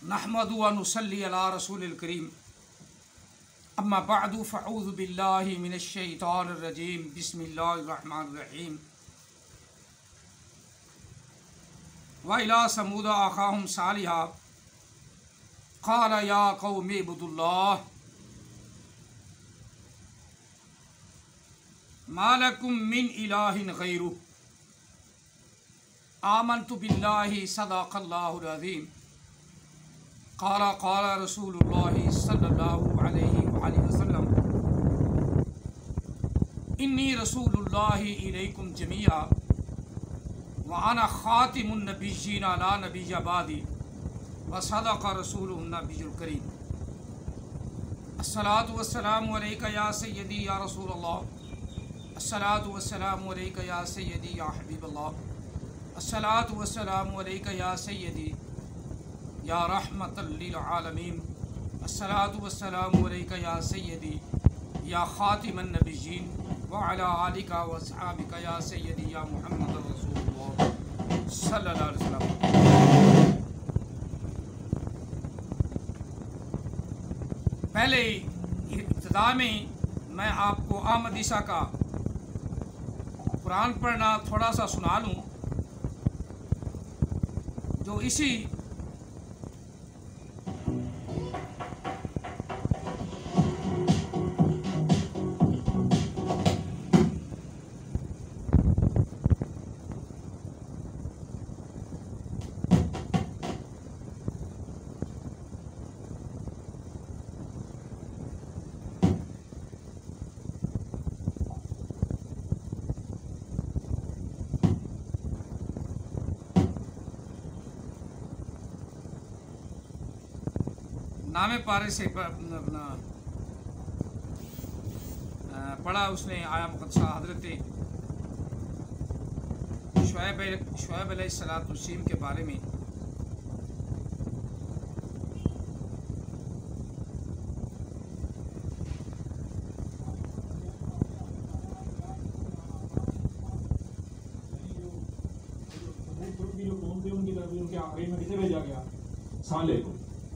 نحمد و نصلی علی رسول الکریم اما بعد فاعوذ باللہ من الشیطان الرجیم بسم اللہ الرحمن الرحیم وَإِلَىٰ ثَمُودَ أَخَاهُمْ صَالِحًا قَالَ يَا قَوْمِ اعْبُدُوا اللَّهَ مَا لَكُم مِّنْ إِلَٰهٍ غَيْرُهُ آمَنْتُ بِاللَّهِ صَدَقَ اللَّهُ الْعَظِيمُ قال رسول اللہ صلی اللہ علیہ وآلہ وسلم انی رسول اللہ الیکم جمیعا وانا خاتم النبیین لا نبی بعدی وصدق رسول النبی الکریم الصلاۃ والسلام علیک یا سیدی یا رسول اللہ الصلاۃ والسلام علیک یا سیدی یا حبیب اللہ الصلاۃ والسلام علیک یا سیدی یا رحمت للعالمین الصلاۃ والسلام علیک یا سیدی یا خاتم النبیین وعلی آلک واصحابک یا سیدی یا محمد رسول اللہ صلی اللہ علیہ وسلم۔ پہلے ابتدا میں میں آپ کو احمد عیسیٰ کا قرآن پڑھنا تھوڑا سا سنا لوں، جو اسی نام پارے سے پڑھا اس نے آیا مقدسہ حضرت شعیب علیہ السلام کے بارے میں۔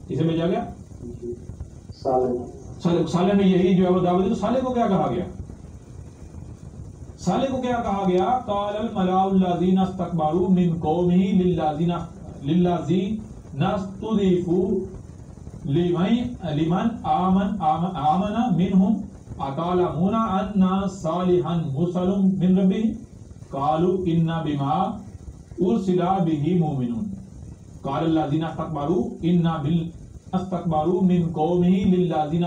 کسے بھیجا گیا؟ صالح میں یہی جو ہے وہ دعوت ہے، تو صالح کو کیا کہا گیا؟ صالح کو کیا کہا گیا؟ قال الملأ الذین استکبروا من قومہ للذین استضعفوا لمن آمن منهم اتعلمون ان صالحا مرسل من ربه قالوا انا بما ارسل به مؤمنون قال الذين استكبروا انا استكبروا من قومه للذين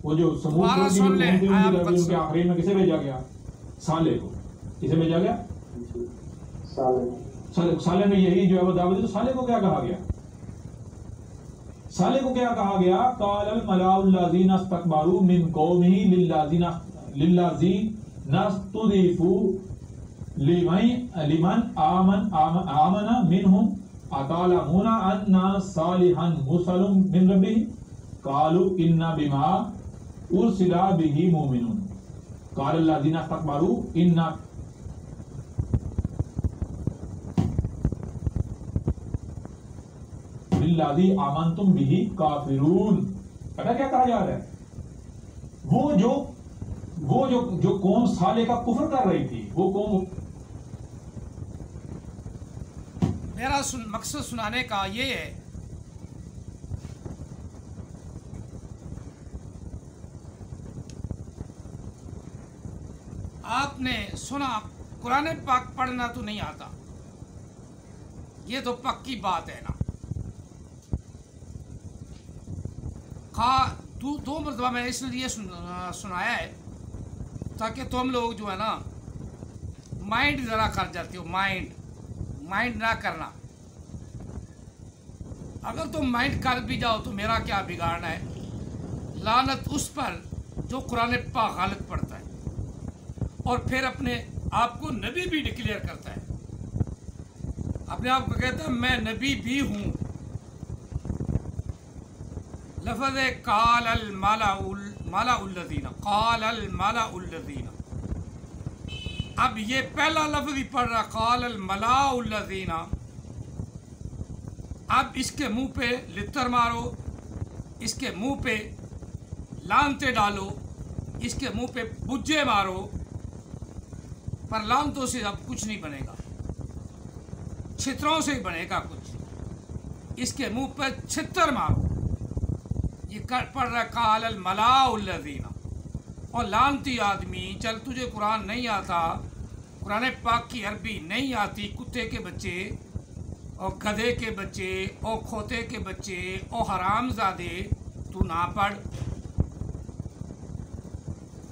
وہ جو سمود کے آخری میں کسے بھیجا گیا؟ صالح کو۔ کسے بھیجا گیا؟ صالح میں یہی جو ہے وہ دعوت ہے، تو صالح کو کیا کہا گیا؟ صالح کو کیا کہا گیا؟ قال الملأ الذين استكبروا من قومه للذين استضعفوا لمن آمن منهم اتعلمون ان صالحا مرسل من ربه قالوا انا بما ارسل به مؤمنون قال الذين استكبروا انا بالذي آمنتم به کافرون۔ پتہ کیا کہا جا رہا ہے؟ وہ جو قوم صالح کا کفر کر رہی تھی، وہ قوم، میرا مقصد سنانے کا یہ ہے آپ نے سنا قرآن پاک پڑھنا تو نہیں آتا، یہ تو پکی بات ہے نا۔ دو مرتبہ میں اس لیے سنایا ہے تاکہ تم لوگ جو ہے نا مائنڈ ذرا کر جاتے ہو، مائنڈ نہ کرنا۔ اگر تم مائنڈ کر بھی جاؤ تو میرا کیا بگاڑنا ہے؟ لعنت اس پر جو قرآن پاک غلط پڑھتا ہے اور پھر اپنے آپ کو نبی بھی ڈکلیئر کرتا ہے، اپنے آپ کو کہتا ہے میں نبی بھی ہوں۔ لفظ قال الملأ الذین، اب یہ پہلا لفظ ہی پڑھ رہا قال الملأ الذین، اب اس کے منہ پہ لتر مارو، اس کے منہ پہ لانتے ڈالو، اس کے منہ پہ بجے مارو، پر لانتوں سے اب کچھ نہیں بنے گا، چھتروں سے ہی بنے گا کچھ۔ اس کے منہ پہ چھتر مارو۔ یہ پڑھ رہا قال الملاء الذین، اور لانتی آدمی، چل تجھے قرآن نہیں آتا، قرآن پاک کی عربی نہیں آتی، کتے کے بچے اور گدھے کے بچے اور کھوتے کے بچے اور حرام زادے، تو نہ پڑھ۔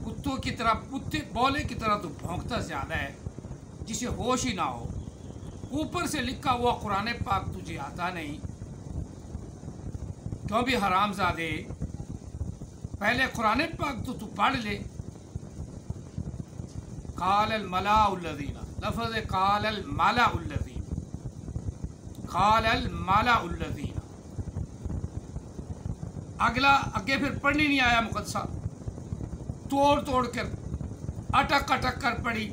کتوں کی طرح، کتے بولے کی طرح تو بھونکتا زیادہ ہے، جسے ہوش ہی نہ ہو۔ اوپر سے لکھا ہوا قرآن پاک تجھے آتا نہیں، کیوں بھی حرام زادے؟ پہلے قرآن پاک تو پڑھ لے۔ قال الملاء الذین، لفظ قال الملاء الذین، قال الملاء الذین، اگلا آگے پھر پڑھنی نہیں آیا مقدسہ، توڑ توڑ کر اٹک اٹک کر پڑھی۔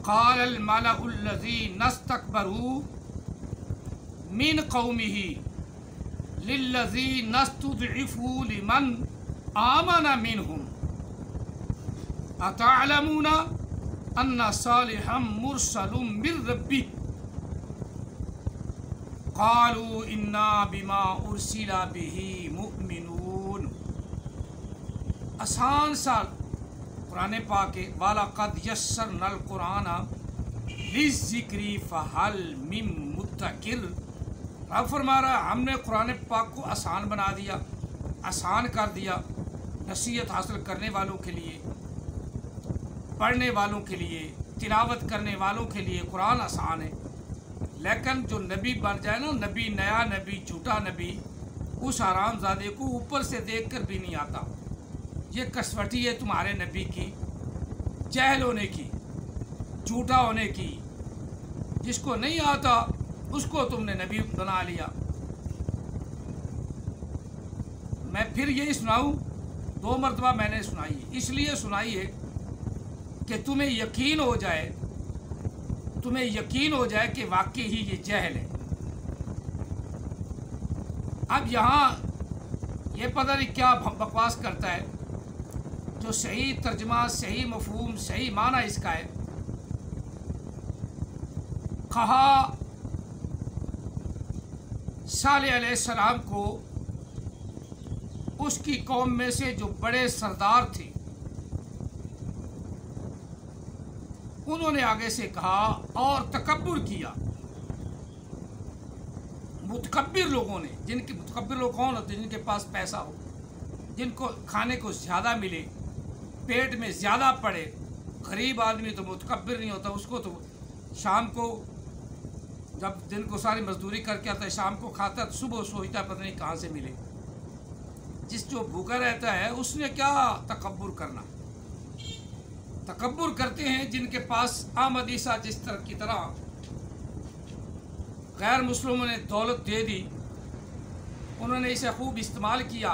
قال الملأ الذین استکبروا من قومه للذین استضعفوا لمن آمن منهم اتعلمون ان صالحا مرسل من ربه قالوا انا بما ارسل به مؤمنون۔ آسان سا قرآن پاک ہے، وَلَقَدْ يَسَّرْنَا الْقُرْآنَ لِلذِّكْرِ فَهَلْ مِن مُدَّكِرٍ۔ رب فرما رہا ہے ہم نے قرآن پاک کو آسان بنا دیا، آسان کر دیا، نصیحت حاصل کرنے والوں کے لیے، پڑھنے والوں کے لیے، تلاوت کرنے والوں کے لیے قرآن آسان ہے۔ لیکن جو نبی بن جائے نا، نبی، نیا نبی، جھوٹا نبی، اس حرام زادے کو اوپر سے دیکھ کر بھی نہیں آتا۔ یہ کسوٹی ہے تمہارے نبی کی، جہل ہونے کی، جھوٹا ہونے کی۔ جس کو نہیں آتا اس کو تم نے نبی بنا لیا۔ میں پھر یہی سناؤں، 2 مرتبہ میں نے سنائی ہے، اس لیے سنائی ہے کہ تمہیں یقین ہو جائے، تمہیں یقین ہو جائے کہ واقعی ہی یہ جہل ہے۔ اب یہاں یہ پتہ نہیں کیا بکواس کرتا ہے، جو صحیح ترجمہ، صحیح مفہوم، صحیح معنی اس کا ہے، کہا صالح علیہ السلام کو اس کی قوم میں سے جو بڑے سردار تھے انہوں نے آگے سے کہا اور تکبر کیا۔ متکبر لوگوں نے، جن کے متکبر لوگ کون ہوتے ہیں؟ جن کے پاس پیسہ ہو، جن کو کھانے کو زیادہ ملے، پیٹ میں زیادہ پڑے۔ غریب آدمی تو متکبر نہیں ہوتا، اس کو تو شام کو جب دن کو ساری مزدوری کر کے آتا ہے، شام کو کھاتا ہے، صبح سوچتا ہے پتہ نہیں کہاں سے ملے۔ جس جو بھوکا رہتا ہے اس نے کیا تکبر کرنا؟ تکبر کرتے ہیں جن کے پاس احمد عیسیٰ جس طرح کی طرح غیر مسلموں نے دولت دے دی، انہوں نے اسے خوب استعمال کیا،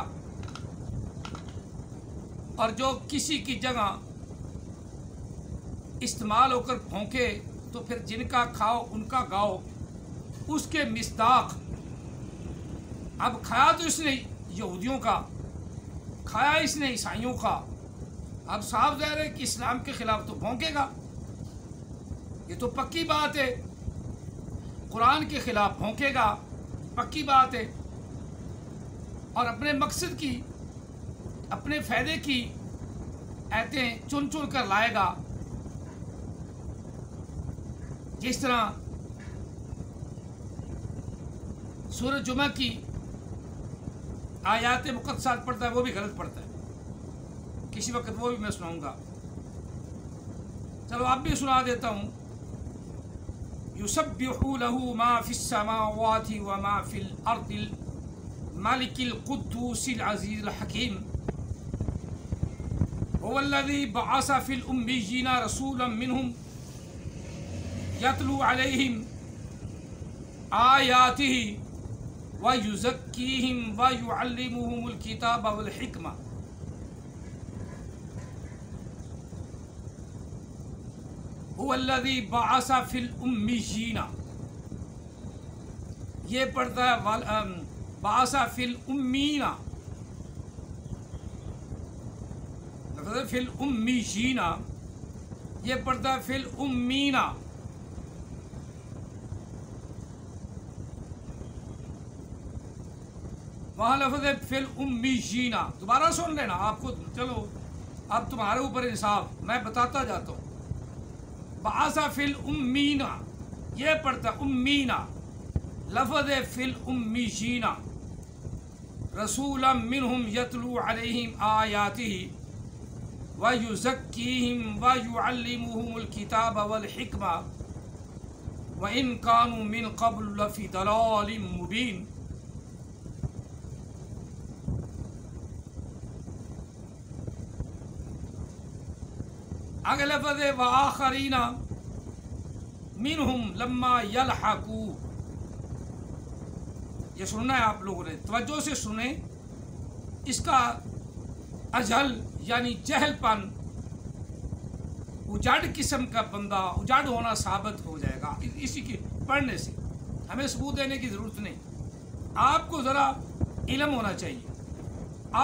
اور جو کسی کی جگہ استعمال ہو کر پھونکے تو پھر جن کا کھاؤ ان کا گاؤ، اس کے مصداق۔ اب کھایا تو اس نے یہودیوں کا، کھایا اس نے عیسائیوں کا، اب صاف ظاہر ہے کہ اسلام کے خلاف تو بھونکے گا، یہ تو پکی بات ہے۔ قرآن کے خلاف بھونکے گا، پکی بات ہے، اور اپنے مقصد کی، اپنے فائدے کی ایتیں چن چن کر لائے گا۔ جس طرح سورہ جمعہ کی آیات مقدسات پڑھتا ہے وہ بھی غلط پڑھتا ہے، کسی وقت وہ بھی میں سناؤں گا، چلو اب بھی سنا دیتا ہوں۔ یسبح له ما فی السماوات وما فی الارض الملک القدوس العزیز الحکیم هو الذی بعث فی الامیین رسولا منهم یتلو علیہم آیاتہ وَيُزَكِّيهِمْ وَيُعَلِّمُهُمُ الْكِتَابَ وَالْحِكْمَةَ هُوَ الَّذِي بَعَثَ فِي الْأُمِّيِّينَ یہ پڑھتا ہے باسا فی الامینا، لفظ فی الامینا، یہ پڑھتا ہے فی الامینا۔ وہاں لفظ ہے فی الامینا، دوبارہ سن لینا آپ خود، چلو اب تمہارے اوپر انصاف، میں بتاتا جاتا ہوں۔ باسا فی الامینا، یہ پڑھتا امینا، لفظ فی الامینا، رسولا منہم یتلو علیہم آیاتہ ویزکیہم ویعلمہم الکتاب والحکمہ وان کانوا من قبل لفی ضلال مبین۔ اگلے لفظ ہے وآخرین منہم لما یلحقوا، یہ سننا ہے آپ لوگوں نے، توجہ سے سنیں، اس کا اجہل یعنی جہل پن، اجاڑ قسم کا بندہ، اجاڑ ہونا ثابت ہو جائے گا اسی کے پڑھنے سے، ہمیں ثبوت دینے کی ضرورت نہیں۔ آپ کو ذرا علم ہونا چاہیے،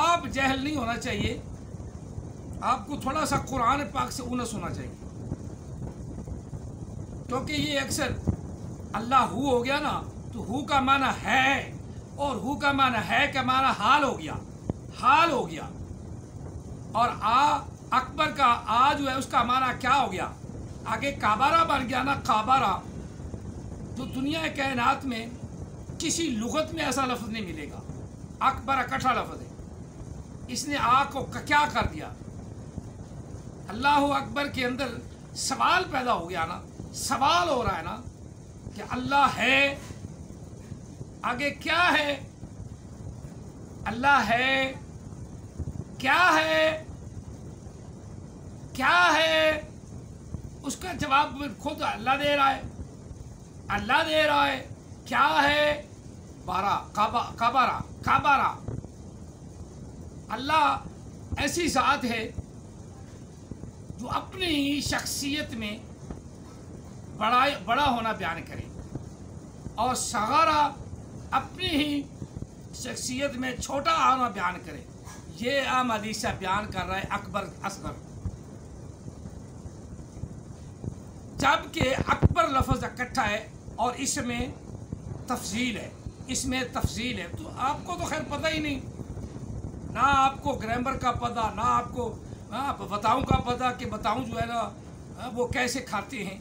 آپ جہل نہیں ہونا چاہیے، آپ کو تھوڑا سا قرآن پاک سے انس ہونا چاہیے، کیونکہ یہ اکثر اللہ ہو گیا نا، تو ہو کا معنی ہے، اور ہو کا معنی ہے کا معنی حال ہو گیا، حال ہو گیا، اور اکبر کا جو ہے اس کا معنی کیا ہو گیا، آگے کابارہ بن گیا نا، کابارہ، جو دنیا کائنات میں کسی لغت میں ایسا لفظ نہیں ملے گا، اکبر اکٹھا لفظ ہے، اس نے کو کیا کر دیا، اللہ اکبر کے اندر سوال پیدا ہو گیا نا، سوال ہو رہا ہے نا کہ اللہ ہے، آگے کیا ہے، اللہ ہے، کیا ہے، کیا ہے، اس کا جواب خود اللہ دے رہا ہے، اللہ دے رہا ہے، کیا ہے، کابارہ، اللہ ایسی ذات ہے جو اپنی ہی شخصیت میں بڑا ہونا بیان کرے، اور صغارہ اپنی ہی شخصیت میں چھوٹا ہونا بیان کرے۔ یہ عام حدیث بیان کر رہا ہے اکبر اصغر، جبکہ اکبر لفظ اکٹھا ہے اور اس میں تفضیل ہے، اس میں تفضیل ہے، تو آپ کو تو خیر پتہ ہی نہیں، نہ آپ کو گرامر کا پتہ، نہ آپ کو بتاؤں کا پتہ کہ بتاؤں جو ہے نا وہ کیسے کھاتے ہیں،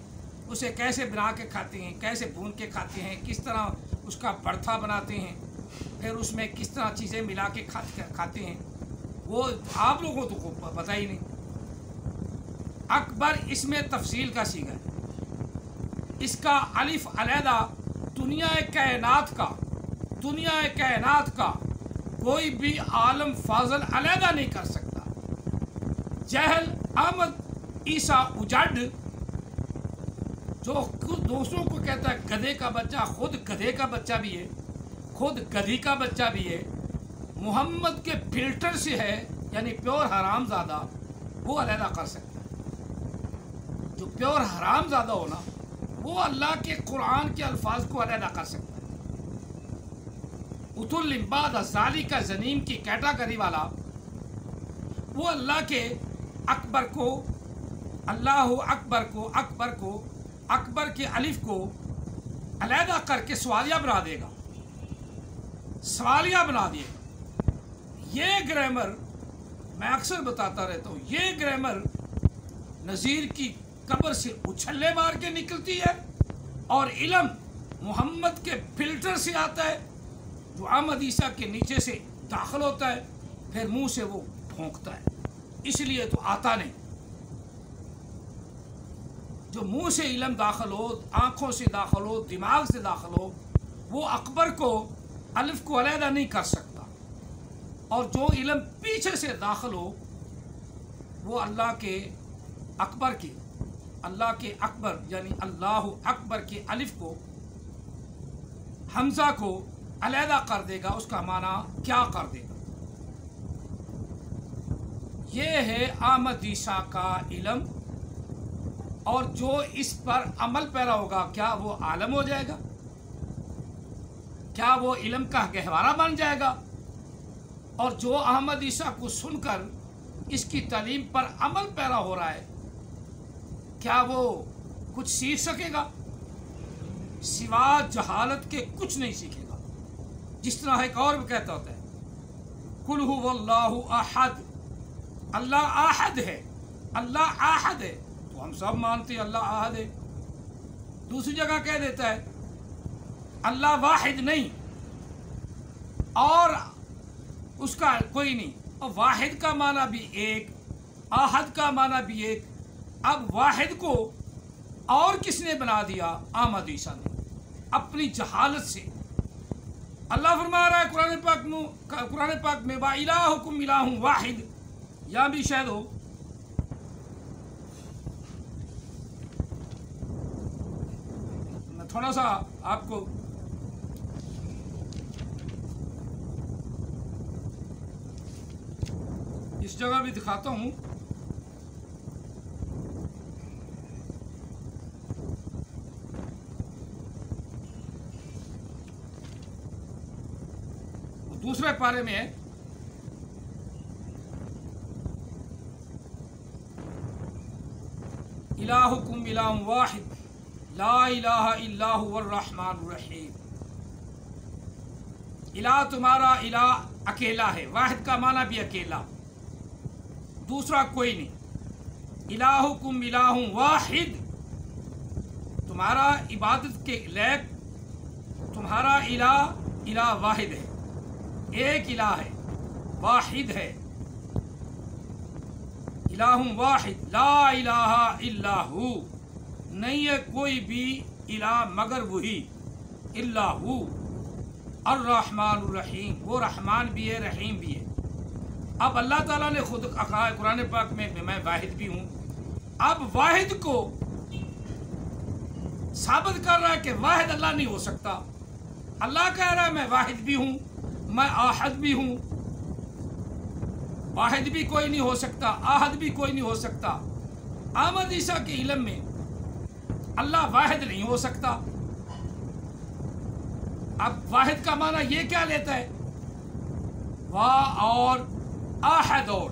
اسے کیسے بنا کے کھاتے ہیں، کیسے بھون کے کھاتے ہیں، کس طرح اس کا بھرتا بناتے ہیں، پھر اس میں کس طرح چیزیں ملا کے کھاتے ہیں، وہ آپ لوگوں کو پتہ ہی نہیں۔ اکبر اس میں تفصیل کا صیغہ ہے، اس کا الف علیحدہ دنیا کائنات کا کوئی بھی عالم فاضل علیحدہ نہیں کر سکتا۔ جہل احمد عیسیٰ اجاڑ جو دوسروں کو کہتا ہے گدھے کا بچہ، خود گدھے کا بچہ بھی ہے، خود گدھی کا بچہ بھی ہے، محمد کے فلٹر سے ہے، یعنی پیور حرام زادہ، وہ علیحدہ کر سکتا ہے۔ جو پیور حرام زادہ ہونا وہ اللہ کے قرآن کے الفاظ کو علیحدہ کر سکتا ہے۔ اتل بعد ذالک زنیم کی کیٹاگری والا وہ اللہ کے اکبر کو، اللہ اکبر کے الف کو علیحدہ کر کے سوالیہ بنا دے گا، سوالیہ بنا دے گا۔ یہ گرامر میں اکثر بتاتا رہتا ہوں، یہ گرامر نذیر کی قبر سے اچھلے مار کے نکلتی ہے، اور علم محمد کے فلٹر سے آتا ہے، جو احمد عیسیٰ کے نیچے سے داخل ہوتا ہے، پھر منہ سے وہ پھونکتا ہے، اس لیے تو آتا نہیں۔ جو منہ سے علم داخل ہو، آنکھوں سے داخل ہو، دماغ سے داخل ہو، وہ اکبر کو الف کو علیحدہ نہیں کر سکتا، اور جو علم پیچھے سے داخل ہو وہ اللہ کے اکبر یعنی اللہ اکبر کے الف کو، حمزہ کو علیحدہ کر دے گا، اس کا معنی کیا کر دے گا۔ یہ ہے احمد عیسیٰ کا علم، اور جو اس پر عمل پیرا ہوگا کیا وہ عالم ہو جائے گا؟ کیا وہ علم کا گہوارہ بن جائے گا؟ اور جو احمد عیسیٰ کو سن کر اس کی تعلیم پر عمل پیرا ہو رہا ہے، کیا وہ کچھ سیکھ سکے گا؟ سوا جہالت کے کچھ نہیں سیکھے گا۔ جس طرح ایک اور بھی کہتا ہوتا ہے قل هو اللہ احد، اللہ احد ہے، اللہ احد ہے، تو ہم سب مانتے ہیں اللہ احد ہے۔ دوسری جگہ کہہ دیتا ہے اللہ واحد نہیں اور اس کا کوئی نہیں، اور واحد کا معنی بھی ایک، احد کا معنی بھی ایک۔ اب واحد کو اور کس نے بنا دیا؟ احمد عیسیٰ نے اپنی جہالت سے۔ اللہ فرما رہا ہے قرآن پاک میں وَإِلَٰهُكُمْ إِلَٰهٌ وَاحِدٌ، یہاں بھی شاید ہو میں تھوڑا سا آپ کو اس جگہ بھی دکھاتا ہوں۔ دوسرے پارے میں ہے الہکم الہ واحد لا الہ الا هو الرحمن الرحیم۔ الہ تمہارا الہ اکیلا ہے، واحد کا معنی بھی اکیلا، دوسرا کوئی نہیں۔ الہکم الہ واحد، تمہارا عبادت کے لائق تمہارا الہ واحد ہے، ایک الہ ہے، واحد ہے۔ الہ واحد لا الہ الا ہو، نہیں ہے کوئی بھی الہ مگر وہی، الا ہو۔ الرحمن الرحیم، وہ رحمان بھی ہے رحیم بھی ہے۔ اب اللہ تعالیٰ نے خود کہا ہے قرآن پاک میں میں واحد بھی ہوں۔ اب واحد کو ثابت کر رہا ہے کہ واحد اللہ نہیں ہو سکتا۔ اللہ کہہ رہا ہے میں واحد بھی ہوں، میں احد بھی ہوں۔ واحد بھی کوئی نہیں ہو سکتا، احد بھی کوئی نہیں ہو سکتا۔ احمد عیسیٰ کے علم میں اللہ واحد نہیں ہو سکتا۔ اب واحد کا معنی یہ کیا لیتا ہے؟ وا اور احد اور،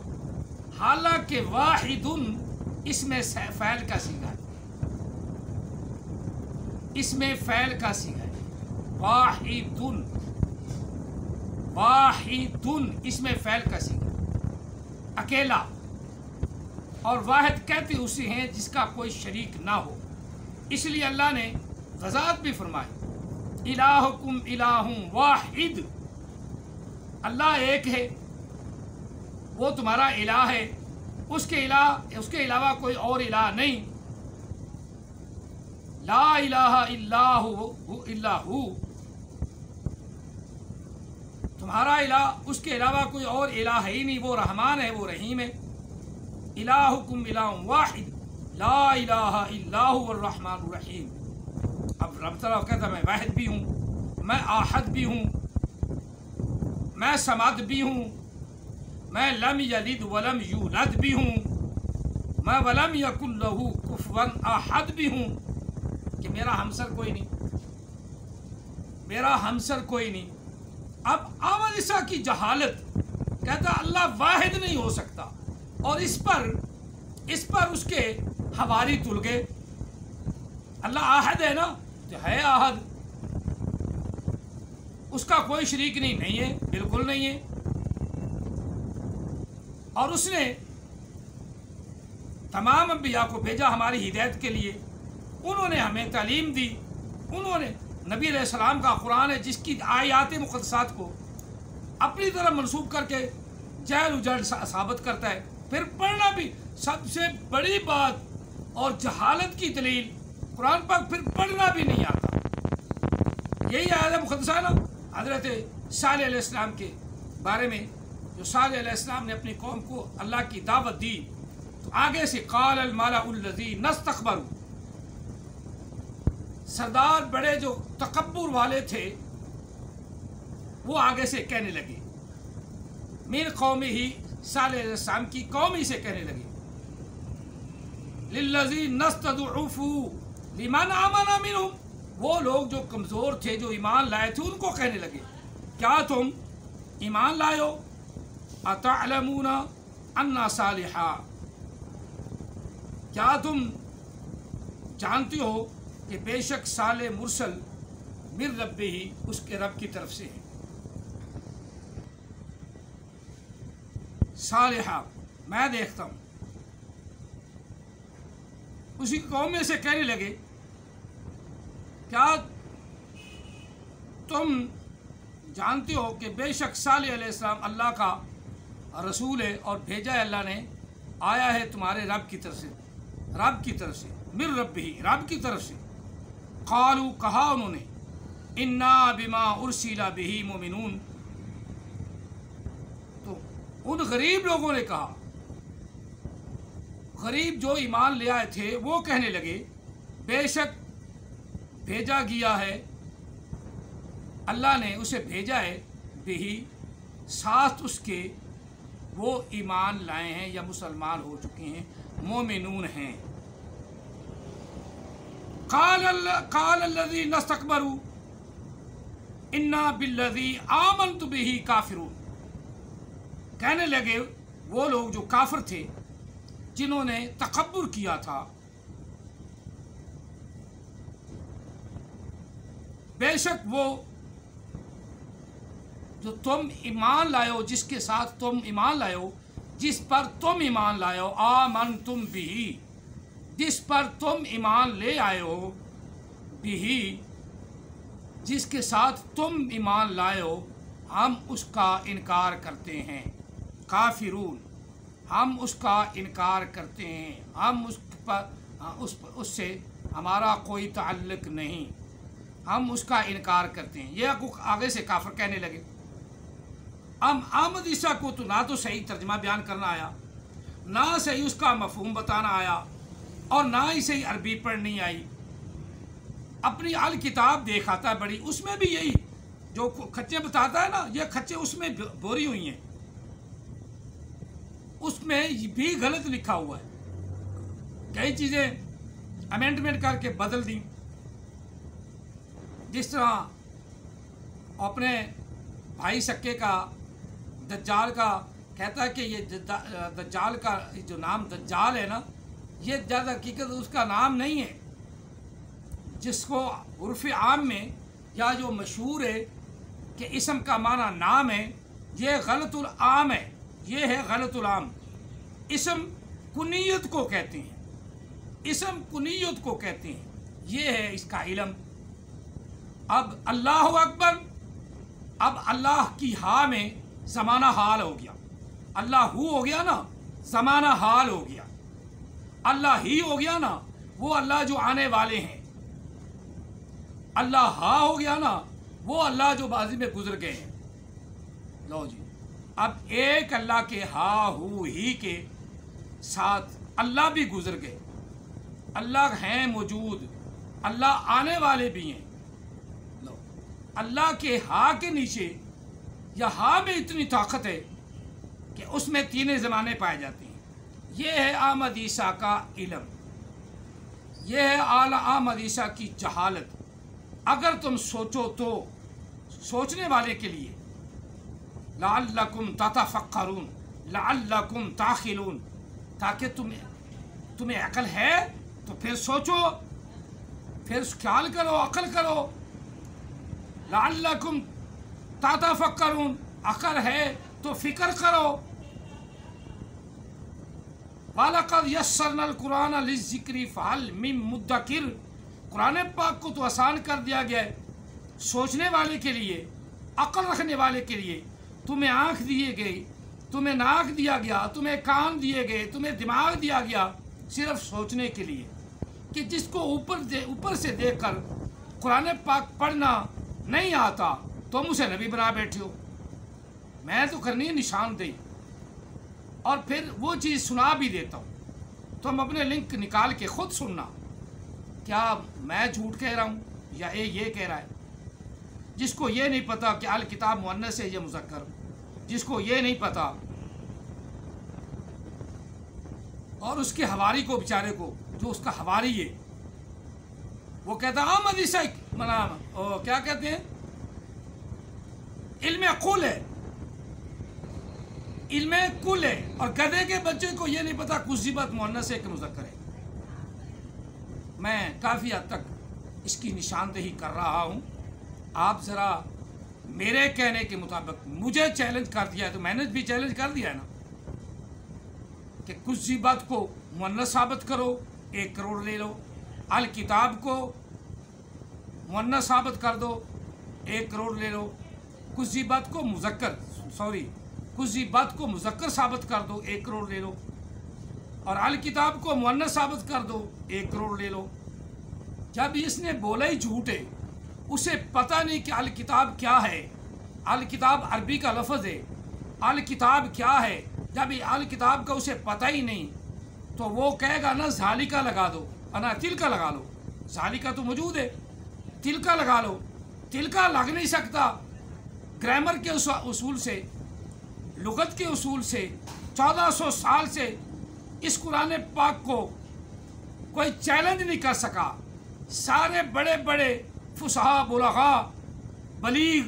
حالانکہ واحد اس میں فعل کا صیغہ ہے، اس میں فعل کا صیغہ ہے۔ واحد واحد اس میں فعل کا صیغہ، اکیلا، اور واحد کہتے اسے ہیں جس کا کوئی شریک نہ ہو۔ اس لیے اللہ نے وضاحت بھی فرمائی الہکم الہ واحد، اللہ ایک ہے، وہ تمہارا الہ ہے، اس کے علاوہ کوئی اور الہ نہیں۔ لا الہ الا ہو، تمہارا الہ، اس کے علاوہ کوئی اور الہ ہے ہی نہیں، وہ رحمان ہے، وہ رحیم ہے۔ الہکم الہ واحد لا الہ الا هو الرحمن الرحیم۔ اب رب تعالیٰ کہتا ہے میں واحد بھی ہوں، میں احد بھی ہوں، میں صمد بھی ہوں، میں لم یلد ولم یولد بھی ہوں، میں ولم یکن لہ کفوا احد بھی ہوں، کہ میرا ہمسر کوئی نہیں، میرا ہمسر کوئی نہیں۔ اب احمد عیسیٰ کی جہالت، کہتا اللہ واحد نہیں ہو سکتا، اور اس پر اس کے حواری تل گئے۔ اللہ احد ہے نا، تو ہے احد، اس کا کوئی شریک نہیں ہے، بالکل نہیں ہے۔ اور اس نے تمام انبیاء کو بھیجا ہماری ہدایت کے لیے، انہوں نے ہمیں تعلیم دی، انہوں نے نبی علیہ السلام کا قرآن ہے جس کی آیات مقدسات کو اپنی طرف منسوب کر کے جہل اجڑ ثابت کرتا ہے۔ پھر پڑھنا بھی سب سے بڑی بات اور جہالت کی دلیل، قرآن پاک پھر پڑھنا بھی نہیں آتا۔ یہی آیت مقدسہ ہے نا حضرت صالح علیہ السلام کے بارے میں، جو صالح علیہ السلام نے اپنی قوم کو اللہ کی دعوت دی، تو آگے سے قال الملأ الذین استکبروا، سردار بڑے جو تکبر والے تھے وہ آگے سے کہنے لگے، من قوم ہی، صالح علیہ السلام کی قوم ہی سے کہنے لگے، للذین استضعفوا لمن آمن منہم، وہ لوگ جو کمزور تھے، جو ایمان لائے تھے، ان کو کہنے لگے کیا تم ایمان لائے ہو؟ اتعلمون انا صالحا، کیا تم جانتے ہو کہ بے شک صالح مرسل من ربہ، اس کے رب کی طرف سے ہے۔ صالحہ میں دیکھتا ہوں۔ اسی قوم میں سے کہنے لگے کیا تم جانتے ہو کہ بے شک صالح علیہ السلام اللہ کا رسول ہے اور بھیجا ہے اللہ نے، آیا ہے تمہارے رب کی طرف سے، رب کی طرف سے، من ربہ، رب کی طرف سے۔ قالوا، کہا انہوں نے، انا بما ارسل بہ مؤمنون، تو ان غریب لوگوں نے کہا، غریب جو ایمان لے آئے تھے وہ کہنے لگے بے شک بھیجا گیا ہے، اللہ نے اسے بھیجا ہے، بہی، ساتھ اس کے وہ ایمان لائے ہیں یا مسلمان ہو چکے ہیں، مومنون ہیں۔ قال الذین استکبروا انا بالذی آمنت بہ کافرون، کہنے لگے وہ لوگ جو کافر تھے، جنہوں نے تکبر کیا تھا، بے شک وہ جو تم ایمان لائے ہو، جس کے ساتھ تم ایمان لائے ہو، جس پر تم ایمان لائے ہو، آمنتم بہ، جس پر تم ایمان لے آئے ہو، بہ، جس کے ساتھ تم ایمان لائے ہو، ہم اس کا انکار کرتے ہیں، کافرون، ہم اس کا انکار کرتے ہیں، ہم اس سے ہمارا کوئی تعلق نہیں، ہم اس کا انکار کرتے ہیں۔ یہ آگے سے کافر کہنے لگے۔ احمد عیسیٰ کو تو نہ تو صحیح ترجمہ بیان کرنا آیا، نہ صحیح اس کا مفہوم بتانا آیا، اور نہ ہی صحیح عربی پڑھنی آئی۔ اپنی الکتاب دیکھ آتا ہے بڑی، اس میں بھی یہی جو کھچے بتاتا ہے نا، یہ کھچے اس میں بوری ہوئی ہیں، اس میں بھی غلط لکھا ہوا ہے، کئی چیزیں امینڈمنٹ کر کے بدل دیں۔ جس طرح اپنے بھائی سکے کا دجال کا کہتا ہے کہ یہ دجال کا جو نام دجال ہے نا، یہ زیادہ حقیقت اس کا نام نہیں ہے، جس کو عرف عام میں یا جو مشہور ہے کہ اسم کا معنی نام ہے، یہ غلط العام ہے، یہ ہے غلط العام۔ اسم کنیت کو کہتے ہیں، اسم کنیت کو کہتے ہیں، یہ ہے اس کا علم۔ اب اللہ اکبر، اب اللہ کی ہا میں زمانہ حال ہو گیا، اللہ ہو گیا نا، زمانہ حال ہو گیا، اللہ ہی ہو گیا نا، وہ اللہ جو آنے والے ہیں، اللہ ہا ہو گیا نا، وہ اللہ جو ماضی میں گزر گئے ہیں۔ لو جی، اب ایک اللہ کے ہا ہو ہی کے ساتھ اللہ بھی گزر گئے، اللہ ہیں موجود، اللہ آنے والے بھی ہیں۔ لو، اللہ کے ہا کے نیچے یا ہا میں اتنی طاقت ہے کہ اس میں تین زمانے پائے جاتے ہیں۔ یہ ہے احمد عیسیٰ کا علم، یہ ہے احمد عیسیٰ کی جہالت۔ اگر تم سوچو تو سوچنے والے کے لیے لعلکم تتفکرون، لعلکم تعقلون، تاکہ تمہیں عقل ہے تو پھر سوچو، پھر خیال کرو، عقل کرو۔ لعلکم تتفکرون، عقل ہے تو فکر کرو۔ وَلَقَدْ يَسَّرْنَا الْقُرْآنَ لِلذِّكْرِ فَهَلْ مِن مُدَّكِرٍ، قرآن پاک کو تو آسان کر دیا گیا ہے سوچنے والے کے لیے، عقل رکھنے والے کے لیے۔ تمہیں آنکھ دیے گئی، تمہیں ناک دیا گیا، تمہیں کان دیے گئے، تمہیں دماغ دیا گیا، صرف سوچنے کے لیے، کہ جس کو اوپر سے دیکھ کر قرآن پاک پڑھنا نہیں آتا تم اسے نبی بنا بیٹھے ہو۔ میں تو کرنی ہے نشاندہی، اور پھر وہ چیز سنا بھی دیتا ہوں، تم اپنے لنک نکال کے خود سننا، کیا میں جھوٹ کہہ رہا ہوں یا یہ کہہ رہا ہے۔ جس کو یہ نہیں پتا کہ الکتاب مؤنث ہے یا مذکر، جس کو یہ نہیں پتا، اور اس کے حواری کو، بیچارے کو جو اس کا حواری ہے، وہ کہتا احمد عیسیٰ کیا کہتے ہیں، علم عقول ہے، علم کل ہے، اور گدھے کے بچے کو یہ نہیں پتا کذبت مؤنث ہے کہ مذکر ہے۔ میں کافی حد تک اس کی نشاندہی کر رہا ہوں، آپ ذرا میرے کہنے کے مطابق مجھے چیلنج کر دیا ہے تو میں نے بھی چیلنج کر دیا ہے نا کہ کذبت کو مؤنث ثابت کرو 1 کروڑ لے لو، الکتاب کو مؤنث ثابت کر دو 1 کروڑ لے لو، کذبت کو مذکر ثابت کر دو 1 کروڑ لے لو، اور الکتاب کو مؤنث ثابت کر دو 1 کروڑ لے لو۔ جب اس نے بولا ہی جھوٹ ہے، اسے پتہ نہیں کہ الکتاب کیا ہے، الکتاب عربی کا لفظ ہے، الکتاب کیا ہے، جب یہ الکتاب کا اسے پتہ ہی نہیں تو وہ کہے گا نا ذالکہ لگا دو، انا تلکہ لگا لو، ذالکہ تو موجود ہے، تلکہ لگا لو، تلکہ لگ نہیں سکتا۔ گرامر کے اصول سے، لغت کے اصول سے 1400 سال سے اس قرآن پاک کو کوئی چیلنج نہیں کر سکا۔ سارے بڑے بڑے فصحاء، بلغاء، بلیغ،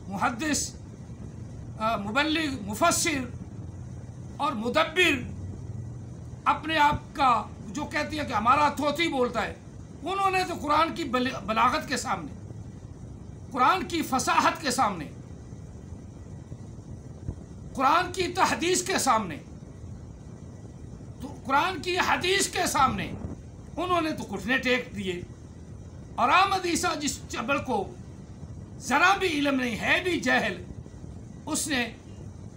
محدث، مبلغ، مفسر اور مدبر اپنے آپ کا جو کہتی ہے کہ ہمارا طوطی بولتا ہے، انہوں نے تو قرآن کی بلاغت کے سامنے، قرآن کی فصاحت کے سامنے، قرآن کی تحدیث کے سامنے، تو قرآن کی حدیث کے سامنے انہوں نے تو گھٹنے ٹیک دیے۔ اور احمد عیسیٰ جس چبل کو ذرا بھی علم نہیں ہے، بھی جاہل، اس نے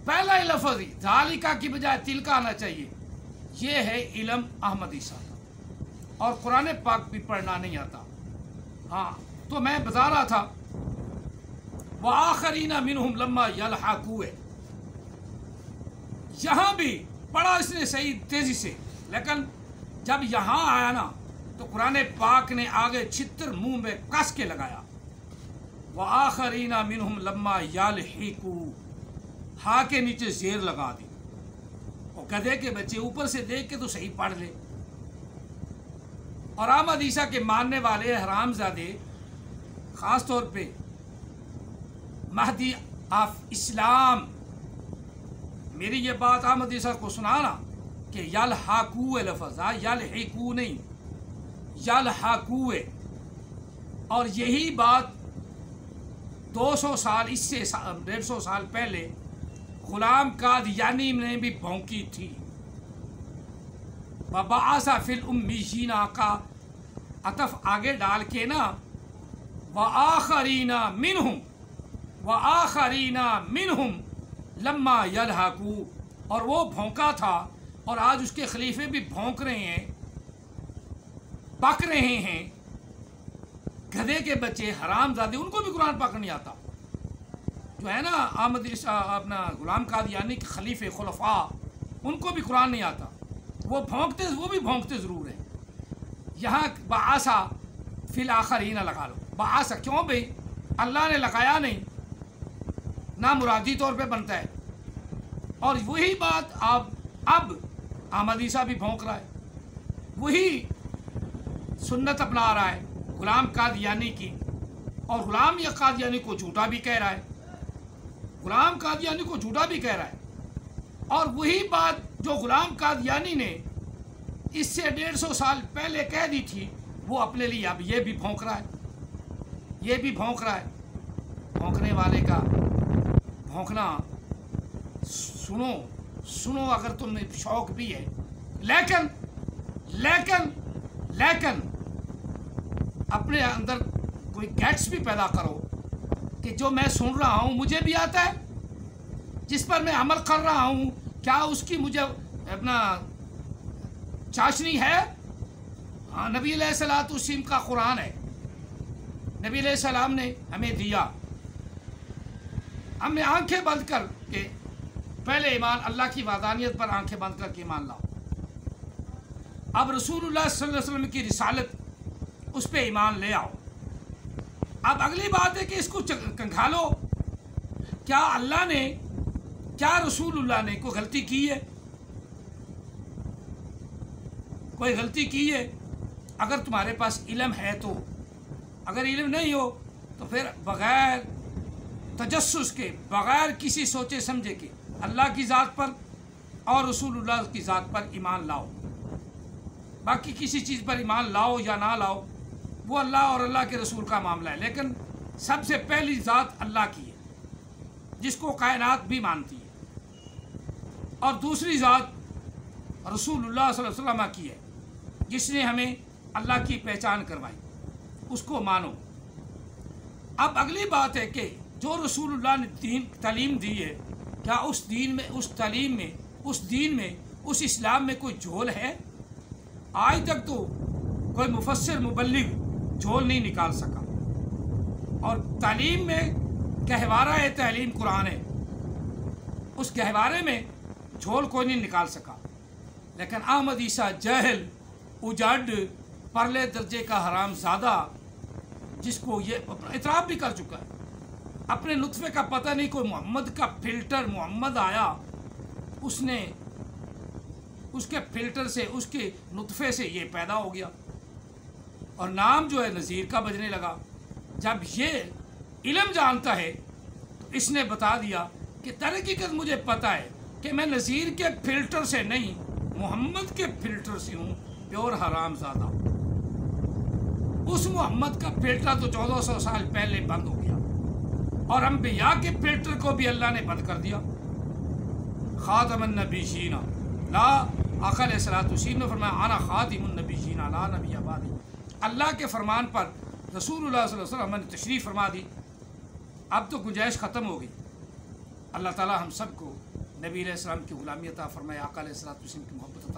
پہلا ہی لفظ ذالکہ کی بجائے تلکہ آنا چاہیے۔ یہ ہے علم احمد عیسیٰ کا، اور قرآن پاک بھی پڑھنا نہیں آتا۔ ہاں تو میں بتا رہا تھا وآخرین منہم لما یلحقوا، یہاں بھی پڑھا اس نے صحیح تیزی سے، لیکن جب یہاں آیا نا تو قرآن پاک نے آگے چھتر منہ میں کس کے لگایا، وآخرین منہم لما یلحقوا، ہا کے نیچے زیر لگا دی، اور گدھے کے بچے اوپر سے دیکھ کے تو صحیح پڑھ لے۔ اور احمد عیسیٰ کے ماننے والے حرام زادے، خاص طور پہ مہدی آف اسلام، میری یہ بات احمد عیسیٰ کو سنانا کہ یلحقوا لفظ، یلحقوا نہیں، یلحقوا، اور یہی بات 200 سال، اس سے 150 سال پہلے غلام قادیانی نے بھی بھونکی تھی۔ وَبَعَثَ فِي الْأُمِّيِّينَ کا عطف آگے ڈال کے نا وَآخَرِينَ مِنْهُمْ لَمَّا يَلْحَقُوا، اور وہ بھونکا تھا، اور آج اس کے خلیفے بھی بھونک رہے ہیں، پک رہے ہیں۔ گدھے کے بچے حرام زادے، ان کو بھی قرآن پاک نہیں آتا، جو ہے نا احمد عیسیٰ اپنا غلام قادیانی کے خلیفے خلفاء، ان کو بھی قرآن نہیں آتا، وہ بھی بھونکتے ضرور ہیں۔ یہاں بعثا فی الآخرین لگا لو، بعثا کیوں بھئی؟ اللہ نے لگایا نہیں، نہ مرادی طور پہ بنتا ہے۔ اور وہی بات اب احمد عیسیٰ بھی بھونک رہا ہے، وہی سنت اپنا رہا ہے غلام قادیانی کی، اور غلام یہ قادیانی کو جھوٹا بھی کہہ رہا ہے، غلام قادیانی کو جھوٹا بھی کہہ رہا ہے۔ اور وہی بات جو غلام قادیانی نے اس سے 150 سال پہلے کہہ دی تھی، وہ اپنے لیے اب یہ بھی بھونک رہا ہے، یہ بھی بھونک رہا ہے۔ بھونکنے والے کا بھونکنا سنو اگر تم نے شوق بھی ہے، لیکن اپنے اندر کوئی گیٹس بھی پیدا کرو کہ جو میں سن رہا ہوں مجھے بھی آتا ہے، جس پر میں عمل کر رہا ہوں، کیا اس کی مجھے اپنا چاشنی ہے؟ ہاں، نبی علیہ الصلوۃ والسلام کا قرآن ہے، نبی علیہ السلام نے ہمیں دیا، ہم نے آنکھیں بند کر کے پہلے ایمان اللہ کی وحدانیت پر آنکھیں بند کر کے ایمان لاؤ۔ اب رسول اللہ صلی اللہ علیہ وسلم کی رسالت، اس پہ ایمان لے آؤ۔ اب اگلی بات ہے کہ اس کو کنکھالو، کیا اللہ نے، کیا رسول اللہ نے کوئی غلطی کی ہے؟ کوئی غلطی کی ہے؟ اگر تمہارے پاس علم ہے تو اگر علم نہیں ہو تو پھر بغیر تجسس کے، بغیر کسی سوچے سمجھے کے اللہ کی ذات پر اور رسول اللہ کی ذات پر ایمان لاؤ. باقی کسی چیز پر ایمان لاؤ یا نہ لاؤ وہ اللہ اور اللہ کے رسول کا معاملہ ہے، لیکن سب سے پہلی ذات اللہ کی ہے جس کو کائنات بھی مانتی ہے، اور دوسری ذات رسول اللہ صلی اللہ علیہ وسلم کی ہے جس نے ہمیں اللہ کی پہچان کروائی، اس کو مانو. اب اگلی بات ہے کہ جو رسول اللہ نے تعلیم دی ہے، کیا اس دین میں، اس تعلیم میں، اس دین میں، اس اسلام میں کوئی جھول ہے؟ آج تک تو کوئی مفسر مبلغ جھول نہیں نکال سکا. اور تعلیم میں گہوارہ ہے، تعلیم قرآن ہے، اس گہوارے میں جھول کوئی نہیں نکال سکا. لیکن احمد عیسیٰ جاہل، اجاڈ، پرلے درجے کا حرام زادہ، جس کو یہ اعتراف بھی کر چکا ہے، اپنے نطفے کا پتہ نہیں، کوئی محمد کا فلٹر محمد آیا، اس نے اس کے فلٹر سے، اس کے نطفے سے یہ پیدا ہو گیا اور نام جو ہے نذیر کا بجنے لگا. جب یہ علم جانتا ہے تو اس نے بتا دیا کہ در حقیقت مجھے پتہ ہے کہ میں نذیر کے فلٹر سے نہیں، محمد کے فلٹر سے ہوں، پیور حرام زادہ. اس محمد کا فلٹر تو 1400 سال پہلے بند ہو گیا، اور انبیاء کے فلٹر کو بھی اللہ نے بند کر دیا. خاتم النبیین، لا آقا علیہ الصلوۃ نے فرمایا انا خاتم النبیین لا نبی بعدی. اللہ کے فرمان پر رسول اللہ صلی اللہ علیہ وسلم نے تشریف فرما دی. اب تو گنجائش ختم ہو گئی. اللہ تعالی ہم سب کو نبی علیہ السلام کی غلامی عطا فرمائے، آقا علیہ الصلوۃ کی محبت عطا